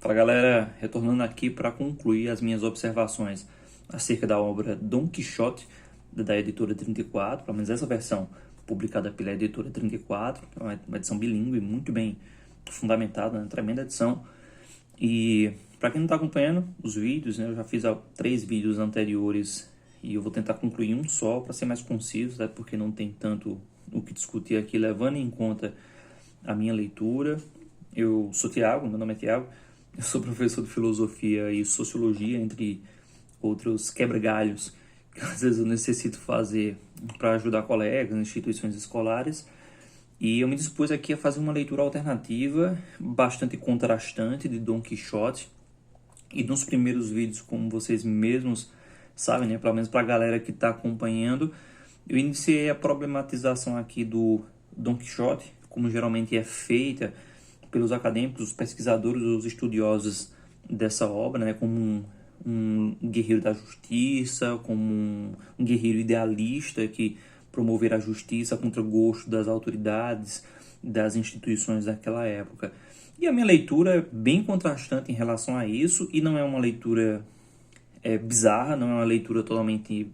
Fala galera, retornando aqui para concluir as minhas observações acerca da obra Dom Quixote, da editora 34, pelo menos essa versão publicada pela editora 34, que é uma edição bilíngue, muito bem fundamentada, uma tremenda edição. E para quem não está acompanhando os vídeos, né, eu já fiz 3 vídeos anteriores e eu vou tentar concluir um só para ser mais conciso, né, porque não tem tanto o que discutir aqui, levando em conta a minha leitura. Eu sou Tiago, meu nome é Tiago, eu sou professor de filosofia e sociologia, entre outros quebra-galhos que às vezes eu necessito fazer para ajudar colegas, instituições escolares. E eu me dispus aqui a fazer uma leitura alternativa, bastante contrastante, de Dom Quixote. E nos primeiros vídeos, como vocês mesmos sabem, né, pelo menos para a galera que está acompanhando, eu iniciei a problematização aqui do Dom Quixote, como geralmente é feita pelos acadêmicos, os pesquisadores, os estudiosos dessa obra, né, como um guerreiro da justiça, como um guerreiro idealista que promover a justiça contra o gosto das autoridades, das instituições daquela época. E a minha leitura é bem contrastante em relação a isso, e não é uma leitura bizarra, não é uma leitura totalmente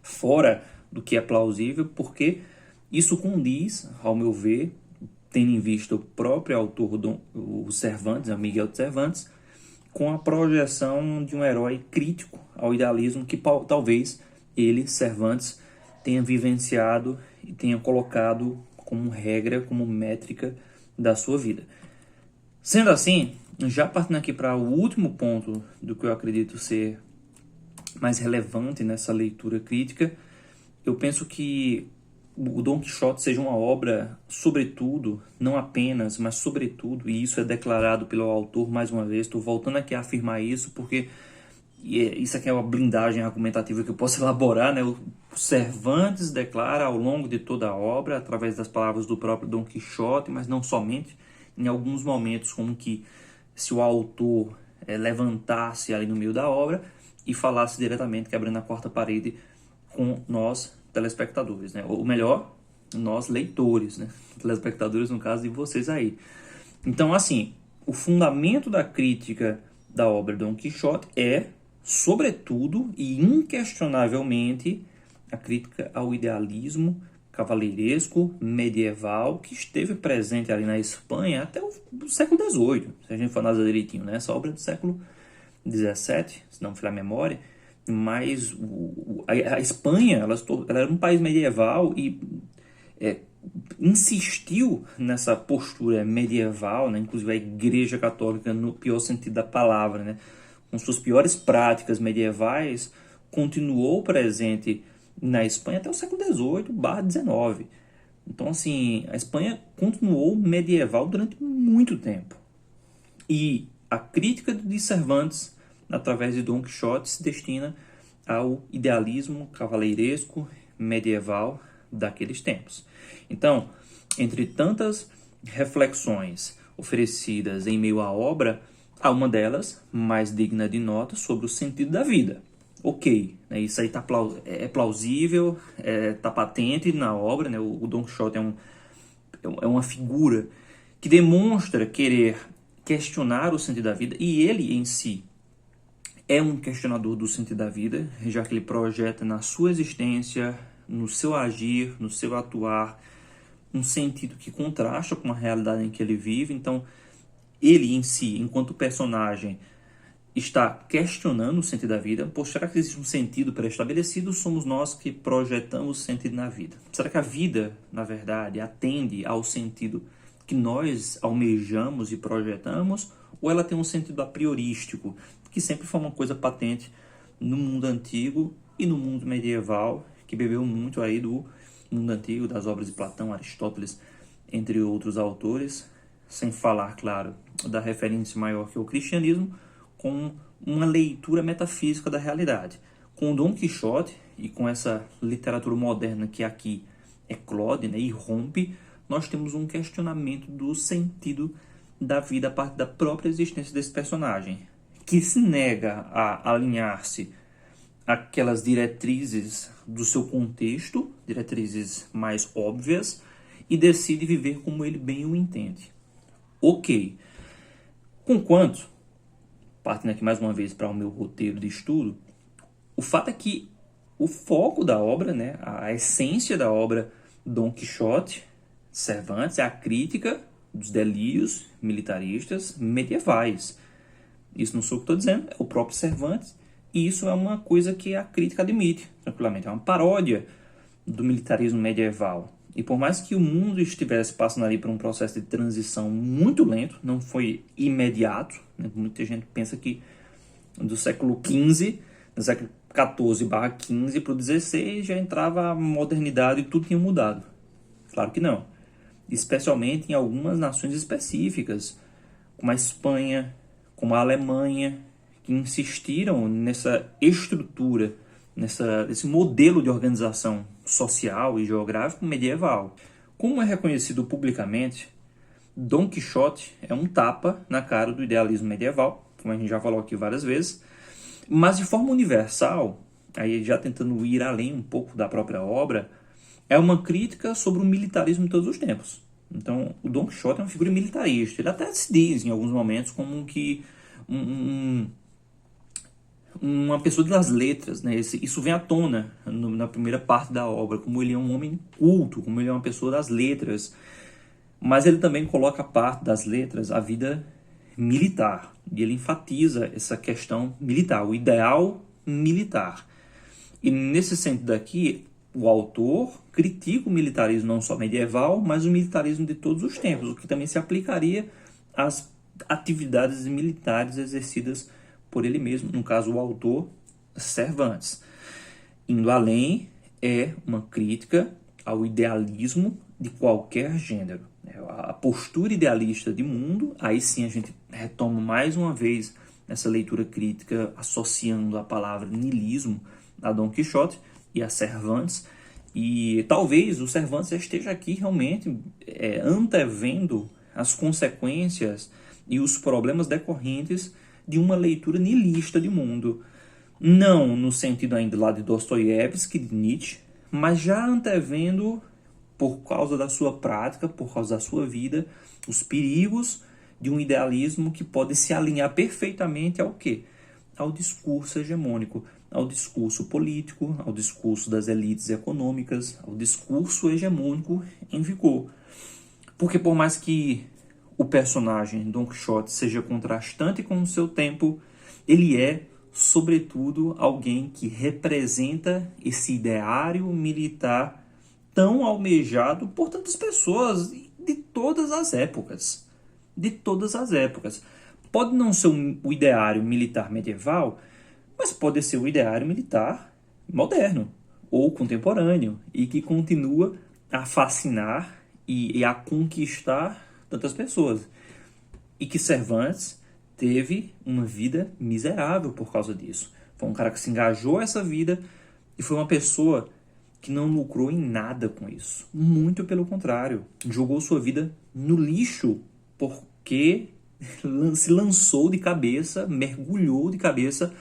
fora do que é plausível, porque isso condiz, ao meu ver, tendo em vista o próprio autor, o Cervantes, Miguel de Cervantes, com a projeção de um herói crítico ao idealismo que talvez ele, Cervantes, tenha vivenciado e tenha colocado como regra, como métrica da sua vida. Sendo assim, já partindo aqui para o último ponto do que eu acredito ser mais relevante nessa leitura crítica, eu penso que o Dom Quixote seja uma obra, sobretudo, não apenas, mas sobretudo, e isso é declarado pelo autor mais uma vez, estou voltando aqui a afirmar isso, porque isso aqui é uma blindagem argumentativa que eu posso elaborar, né? O Cervantes declara ao longo de toda a obra, através das palavras do próprio Dom Quixote, mas não somente, em alguns momentos, como que se o autor levantasse ali no meio da obra e falasse diretamente, quebrando a quarta parede com nós, telespectadores, né? Ou melhor, nós leitores, né? Telespectadores, no caso de vocês aí. Então, assim, o fundamento da crítica da obra Dom Quixote é, sobretudo e inquestionavelmente, a crítica ao idealismo cavaleiresco medieval que esteve presente ali na Espanha até o século XVIII, se a gente for analisar direitinho, né? Essa obra é do século XVII, se não me falhar a memória. Mas a Espanha, ela era um país medieval e insistiu nessa postura medieval, né? Inclusive a Igreja Católica, no pior sentido da palavra, né? Com suas piores práticas medievais, continuou presente na Espanha até o século XVIII/XIX. Então, assim, a Espanha continuou medieval durante muito tempo. E a crítica de Cervantes, através de Dom Quixote, se destina ao idealismo cavaleiresco medieval daqueles tempos. Então, entre tantas reflexões oferecidas em meio à obra, há uma delas mais digna de nota sobre o sentido da vida. Ok, né, isso aí é plausível, está patente na obra, né? O Dom Quixote é uma figura que demonstra querer questionar o sentido da vida, e ele em si é um questionador do sentido da vida, já que ele projeta na sua existência, no seu agir, no seu atuar, um sentido que contrasta com a realidade em que ele vive. Então, ele em si, enquanto personagem, está questionando o sentido da vida. Pô, será que existe um sentido pré-estabelecido? Somos nós que projetamos sentido na vida. Será que a vida, na verdade, atende ao sentido que nós almejamos e projetamos? Ou ela tem um sentido a priorístico, que sempre foi uma coisa patente no mundo antigo e no mundo medieval, que bebeu muito aí do mundo antigo, das obras de Platão, Aristóteles, entre outros autores, sem falar, claro, da referência maior que é o cristianismo, com uma leitura metafísica da realidade. Com o Dom Quixote e com essa literatura moderna que aqui eclode, né, e rompe, nós temos um questionamento do sentido da vida a partir da própria existência desse personagem, que se nega a alinhar-se àquelas diretrizes do seu contexto, diretrizes mais óbvias, e decide viver como ele bem o entende. Ok. Conquanto, partindo aqui mais uma vez para o meu roteiro de estudo, o fato é que o foco da obra, né, a essência da obra Dom Quixote, Cervantes, é a crítica dos delírios militaristas medievais. Isso não sou eu que estou dizendo, é o próprio Cervantes, e isso é uma coisa que a crítica admite, tranquilamente. É uma paródia do militarismo medieval. E por mais que o mundo estivesse passando ali por um processo de transição muito lento, não foi imediato, né? Muita gente pensa que do século XV, do século XIV/XV para o XVI, já entrava a modernidade e tudo tinha mudado. Claro que não. Especialmente em algumas nações específicas, como a Espanha, como a Alemanha, que insistiram nessa estrutura, nesse modelo de organização social e geográfico medieval. Como é reconhecido publicamente, Dom Quixote é um tapa na cara do idealismo medieval, como a gente já falou aqui várias vezes, mas de forma universal, aí já tentando ir além um pouco da própria obra, é uma crítica sobre o militarismo de todos os tempos. Então, o Dom Quixote é uma figura militarista. Ele até se diz, em alguns momentos, como que uma pessoa das letras, né? Isso vem à tona na primeira parte da obra, como ele é um homem culto, como ele é uma pessoa das letras. Mas ele também coloca a parte das letras a vida militar. E ele enfatiza essa questão militar, o ideal militar. E nesse sentido aqui, o autor critica o militarismo não só medieval, mas o militarismo de todos os tempos, o que também se aplicaria às atividades militares exercidas por ele mesmo, no caso o autor Cervantes. Indo além, é uma crítica ao idealismo de qualquer gênero. A postura idealista de mundo, aí sim a gente retoma mais uma vez essa leitura crítica associando a palavra niilismo a Dom Quixote e a Cervantes, e talvez o Cervantes esteja aqui realmente antevendo as consequências e os problemas decorrentes de uma leitura niilista de mundo. Não no sentido ainda lá de Dostoiévski, de Nietzsche, mas já antevendo, por causa da sua prática, por causa da sua vida, os perigos de um idealismo que pode se alinhar perfeitamente ao quê? Ao discurso hegemônico, ao discurso político, ao discurso das elites econômicas, ao discurso hegemônico em vigor. Porque por mais que o personagem Dom Quixote seja contrastante com o seu tempo, ele é, sobretudo, alguém que representa esse ideário militar tão almejado por tantas pessoas de todas as épocas. De todas as épocas. Pode não ser o ideário militar medieval, mas pode ser o ideário militar moderno ou contemporâneo e que continua a fascinar e a conquistar tantas pessoas. E que Cervantes teve uma vida miserável por causa disso. Foi um cara que se engajou essa vida e foi uma pessoa que não lucrou em nada com isso. Muito pelo contrário. Jogou sua vida no lixo porque se lançou de cabeça, mergulhou de cabeça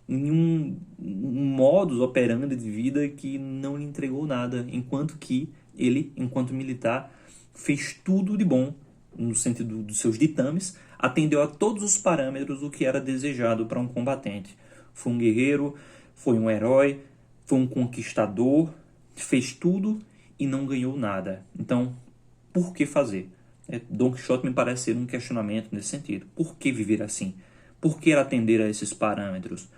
em um modus operandi de vida que não lhe entregou nada, enquanto que ele, enquanto militar, fez tudo de bom no sentido dos seus ditames, atendeu a todos os parâmetros do que era desejado para um combatente. Foi um guerreiro, foi um herói, foi um conquistador, fez tudo e não ganhou nada. Então, por que fazer? Dom Quixote me parece ser um questionamento nesse sentido. Por que viver assim? Por que atender a esses parâmetros?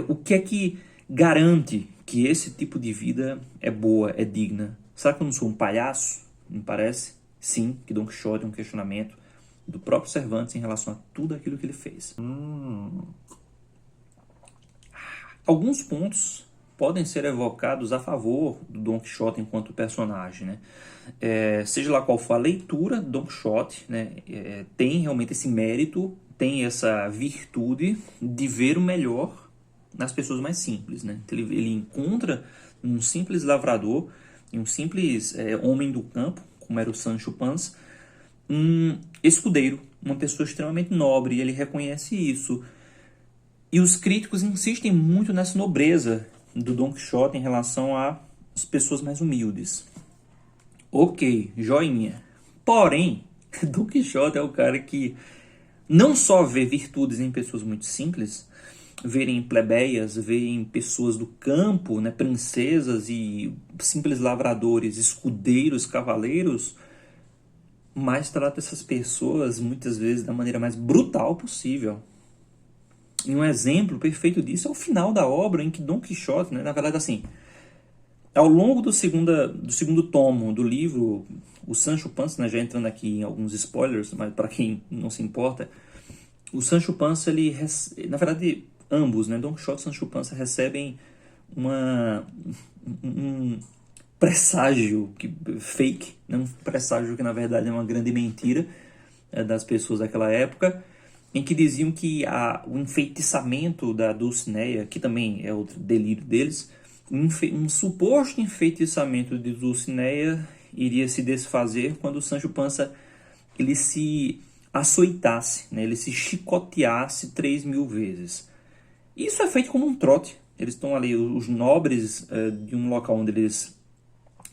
O que é que garante que esse tipo de vida é boa, é digna? Será que eu não sou um palhaço? Me parece, sim, que Dom Quixote é um questionamento do próprio Cervantes em relação a tudo aquilo que ele fez. Alguns pontos podem ser evocados a favor do Dom Quixote enquanto personagem, né? Seja lá qual for a leitura do Dom Quixote, né? Tem realmente esse mérito, tem essa virtude de ver o melhor nas pessoas mais simples, né? Ele encontra um simples lavrador, um simples homem do campo, como era o Sancho Panza, um escudeiro, uma pessoa extremamente nobre, e ele reconhece isso. E os críticos insistem muito nessa nobreza do Dom Quixote em relação às pessoas mais humildes. Ok, joinha. Porém, Dom Quixote é o cara que não só vê virtudes em pessoas muito simples, verem plebeias, verem pessoas do campo, né, princesas e simples lavradores, escudeiros, cavaleiros, mas trata essas pessoas muitas vezes da maneira mais brutal possível. E um exemplo perfeito disso é o final da obra, em que Dom Quixote, né, na verdade, assim, ao longo do segundo tomo do livro, o Sancho Panza, né, já entrando aqui em alguns spoilers, mas para quem não se importa, o Sancho Panza, na verdade, ambos, né, Don Quixote e Sancho Panza recebem um presságio fake, né, um presságio que na verdade é uma grande mentira das pessoas daquela época, em que diziam que o enfeitiçamento da Dulcinea, que também é outro delírio deles, um suposto enfeitiçamento de Dulcinea iria se desfazer quando o Sancho Panza ele se açoitasse, né? Ele se chicoteasse 3.000 vezes. Isso é feito como um trote. Eles estão ali, os nobres de um local onde eles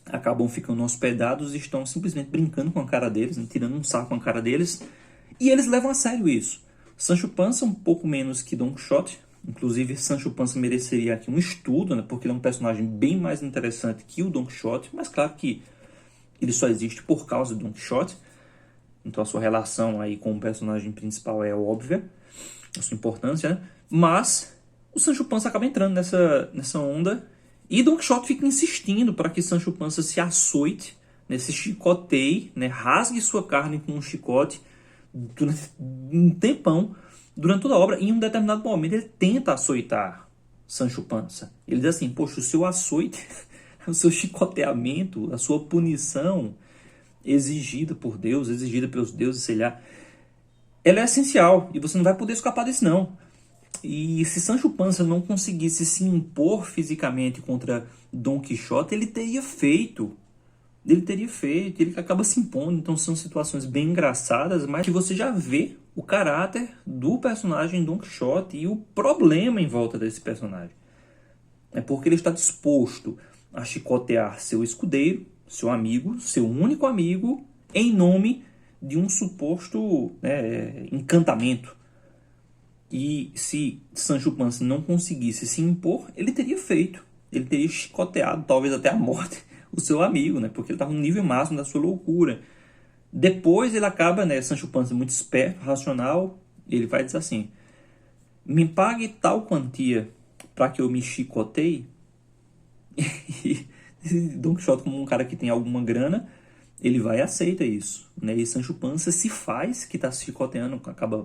acabam ficando hospedados e estão simplesmente brincando com a cara deles, né? Tirando um sarro com a cara deles, e eles levam a sério isso. Sancho Panza um pouco menos que Don Quixote. Inclusive, Sancho Panza mereceria aqui um estudo, né? Porque ele é um personagem bem mais interessante que o Don Quixote, mas claro que ele só existe por causa do Don Quixote. Então a sua relação aí com o personagem principal é óbvia, a sua importância, né? Mas o Sancho Panza acaba entrando nessa onda e Don Quixote fica insistindo para que Sancho Panza se açoite, né? Se chicoteie, né? Rasgue sua carne com um chicote durante um tempão, durante toda a obra. E em um determinado momento ele tenta açoitar Sancho Panza. Ele diz assim, poxa, o seu açoite, o seu chicoteamento, a sua punição exigida por Deus, exigida pelos deuses, sei lá, ela é essencial e você não vai poder escapar disso não. E se Sancho Panza não conseguisse se impor fisicamente contra Don Quixote, ele teria feito, ele acaba se impondo. Então são situações bem engraçadas, mas que você já vê o caráter do personagem Don Quixote e o problema em volta desse personagem. É porque ele está disposto a chicotear seu escudeiro, seu amigo, seu único amigo, em nome de um suposto encantamento. E se Sancho Panza não conseguisse se impor, ele teria feito. Ele teria chicoteado, talvez até a morte, o seu amigo, né? Porque ele estava no nível máximo da sua loucura. Depois ele acaba, né? Sancho Panza muito esperto, racional, ele vai dizer assim, me pague tal quantia para que eu me chicoteie. E Don Quixote, como um cara que tem alguma grana, ele vai e aceita isso, né? E Sancho Panza se faz que está se chicoteando, acaba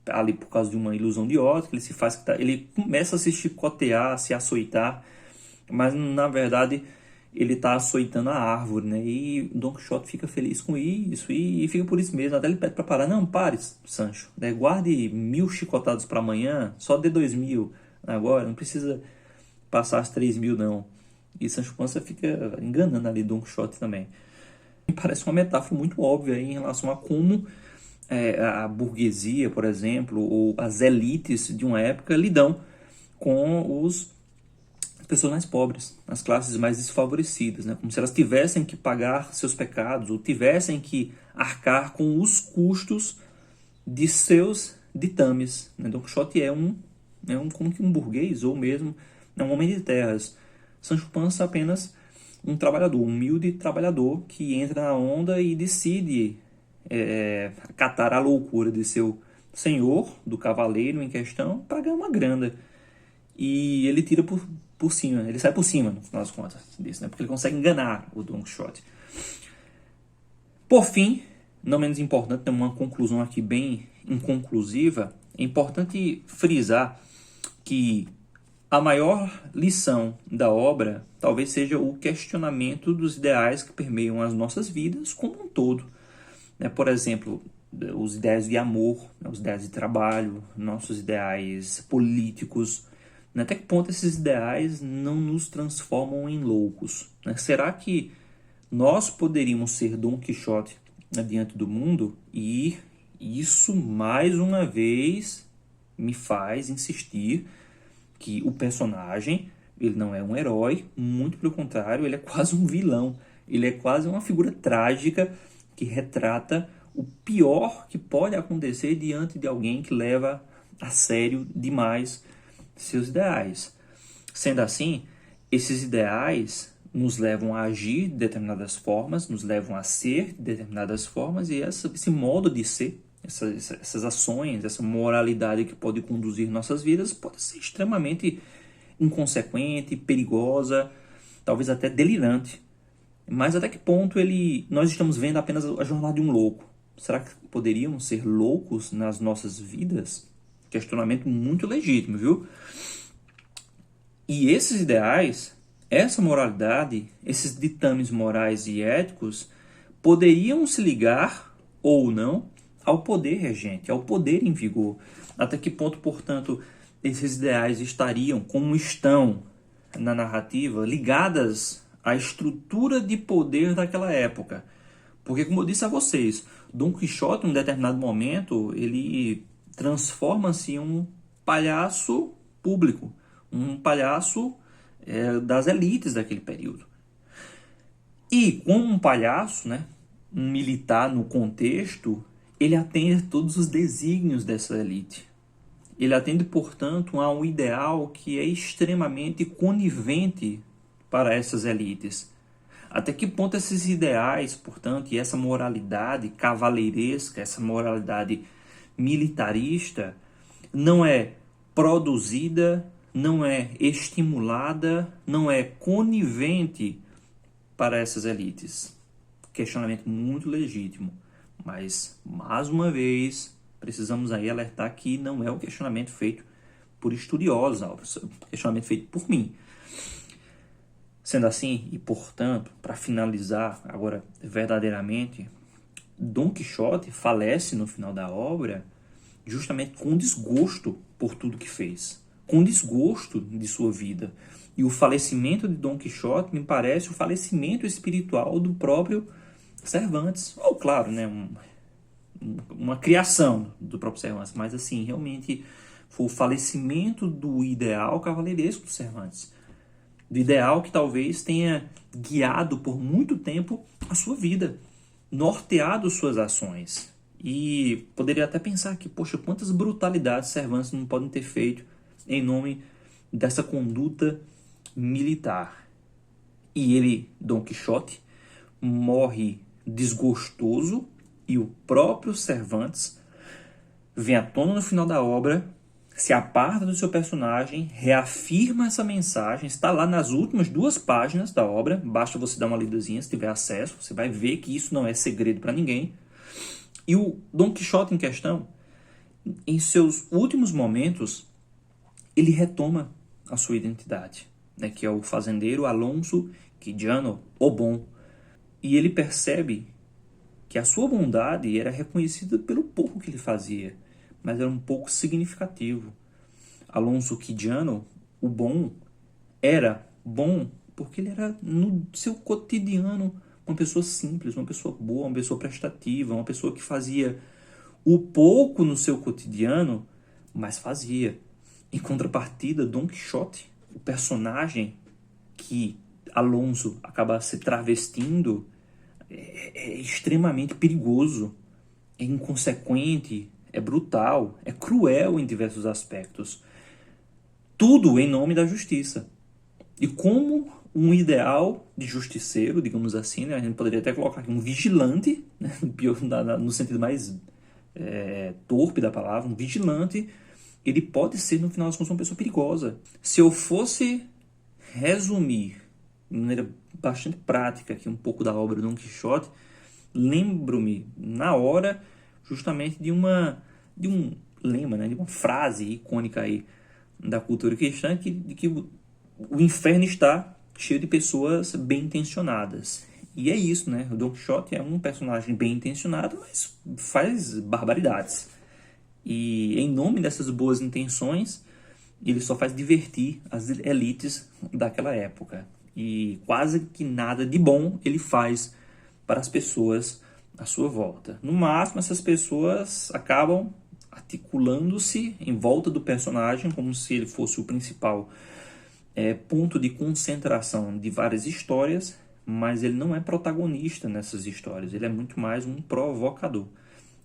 ali por causa de uma ilusão de ótica, ele se faz que ele começa a se chicotear, a se açoitar, mas na verdade ele está açoitando a árvore, né? E Don Quixote fica feliz com isso e fica por isso mesmo. Até ele pede para parar, não, pare, Sancho, né? Guarde 1.000 chicotados para amanhã, só dê 2.000 agora, não precisa passar as 3.000 não. E Sancho Panza fica enganando ali Don Quixote também. Parece uma metáfora muito óbvia em relação a como a burguesia, por exemplo, ou as elites de uma época lidam com as pessoas mais pobres, as classes mais desfavorecidas, né? Como se elas tivessem que pagar seus pecados ou tivessem que arcar com os custos de seus ditames, né? Don Quixote é como que um burguês ou mesmo um homem de terras. Sancho Panza apenas um trabalhador, um humilde trabalhador que entra na onda e decide acatar a loucura de seu senhor, do cavaleiro em questão, para ganhar uma grana. E ele tira por cima, ele sai por cima, no final das contas, disso, né? Porque ele consegue enganar o Don Quixote. Por fim, não menos importante, tem uma conclusão aqui bem inconclusiva, é importante frisar que a maior lição da obra talvez seja o questionamento dos ideais que permeiam as nossas vidas como um todo. Por exemplo, os ideais de amor, os ideais de trabalho, nossos ideais políticos. Até que ponto esses ideais não nos transformam em loucos? Será que nós poderíamos ser Don Quixote diante do mundo? E isso, mais uma vez, me faz insistir que o personagem, ele não é um herói, muito pelo contrário, ele é quase um vilão. Ele é quase uma figura trágica que retrata o pior que pode acontecer diante de alguém que leva a sério demais seus ideais. Sendo assim, esses ideais nos levam a agir de determinadas formas, nos levam a ser de determinadas formas, e esse modo de ser, essas ações, essa moralidade que pode conduzir nossas vidas pode ser extremamente inconsequente, perigosa, talvez até delirante. Mas até que ponto nós estamos vendo apenas a jornada de um louco? Será que poderíamos ser loucos nas nossas vidas? Questionamento muito legítimo, viu? E esses ideais, essa moralidade, esses ditames morais e éticos poderiam se ligar ou não ao poder regente, ao poder em vigor. Até que ponto, portanto, esses ideais estariam, como estão na narrativa, ligadas à estrutura de poder daquela época? Porque, como eu disse a vocês, Dom Quixote, em um determinado momento, ele transforma-se em um palhaço público, um palhaço das elites daquele período. E, como um palhaço, né, um militar no contexto, ele atende a todos os desígnios dessa elite. Ele atende, portanto, a um ideal que é extremamente conivente para essas elites. Até que ponto esses ideais, portanto, e essa moralidade cavaleiresca, essa moralidade militarista, não é produzida, não é estimulada, não é conivente para essas elites? Questionamento muito legítimo, mas, mais uma vez, precisamos aí alertar que não é um questionamento feito por estudiosos, é um questionamento feito por mim. Sendo assim, e portanto, para finalizar agora verdadeiramente, Dom Quixote falece no final da obra justamente com desgosto por tudo que fez, com desgosto de sua vida. E o falecimento de Dom Quixote me parece o falecimento espiritual do próprio Cervantes. Ou, claro, né, uma criação do próprio Cervantes, mas assim, realmente foi o falecimento do ideal cavaleiresco do Cervantes. Do ideal que talvez tenha guiado por muito tempo a sua vida, norteado suas ações. E poderia até pensar que, poxa, quantas brutalidades Cervantes não podem ter feito em nome dessa conduta militar. E ele, Dom Quixote, morre desgostoso e o próprio Cervantes vem à tona no final da obra, se aparta do seu personagem, reafirma essa mensagem, está lá nas últimas 2 páginas da obra, basta você dar uma lidazinha se tiver acesso, você vai ver que isso não é segredo para ninguém. E o Dom Quixote em questão, em seus últimos momentos, ele retoma a sua identidade, né, que é o fazendeiro Alonso Quijano, o Bom. E ele percebe que a sua bondade era reconhecida pelo pouco que ele fazia, mas era um pouco significativo. Alonso Quijano, o Bom, era bom porque ele era, no seu cotidiano, uma pessoa simples, uma pessoa boa, uma pessoa prestativa, uma pessoa que fazia o pouco no seu cotidiano, mas fazia. Em contrapartida, Dom Quixote, o personagem que Alonso acaba se travestindo, é extremamente perigoso, é inconsequente, é brutal, é cruel em diversos aspectos. Tudo em nome da justiça. E como um ideal de justiceiro, digamos assim, né? A gente poderia até colocar aqui um vigilante, né? No sentido mais torpe da palavra, um vigilante, ele pode ser, no final das contas, uma pessoa perigosa. Se eu fosse resumir de maneira bastante prática aqui um pouco da obra do Dom Quixote, lembro-me na hora justamente de um lema, né, de uma frase icônica aí da cultura cristã, de que o inferno está cheio de pessoas bem intencionadas. E é isso, né? O Dom Quixote é um personagem bem intencionado, mas faz barbaridades. E em nome dessas boas intenções, ele só faz divertir as elites daquela época. E quase que nada de bom ele faz para as pessoas à sua volta. No máximo, essas pessoas acabam articulando-se em volta do personagem como se ele fosse o principal ponto de concentração de várias histórias, mas ele não é protagonista nessas histórias, ele é muito mais um provocador.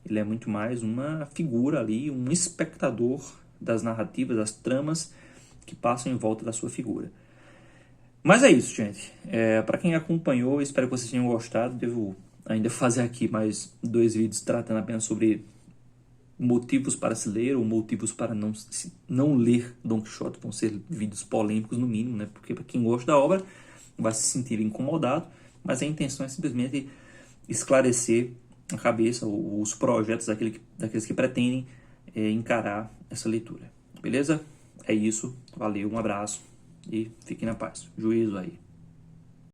Ele é muito mais uma figura ali, um espectador das narrativas, das tramas que passam em volta da sua figura. Mas é isso, gente. Para quem acompanhou, espero que vocês tenham gostado. Devo ainda fazer aqui mais 2 vídeos tratando apenas sobre motivos para se ler ou motivos para não ler Don Quixote. Vão ser vídeos polêmicos no mínimo, né? Porque para quem gosta da obra vai se sentir incomodado, mas a intenção é simplesmente esclarecer a cabeça, os projetos daqueles que pretendem encarar essa leitura. Beleza? É isso. Valeu, um abraço e fiquem na paz. Juízo aí.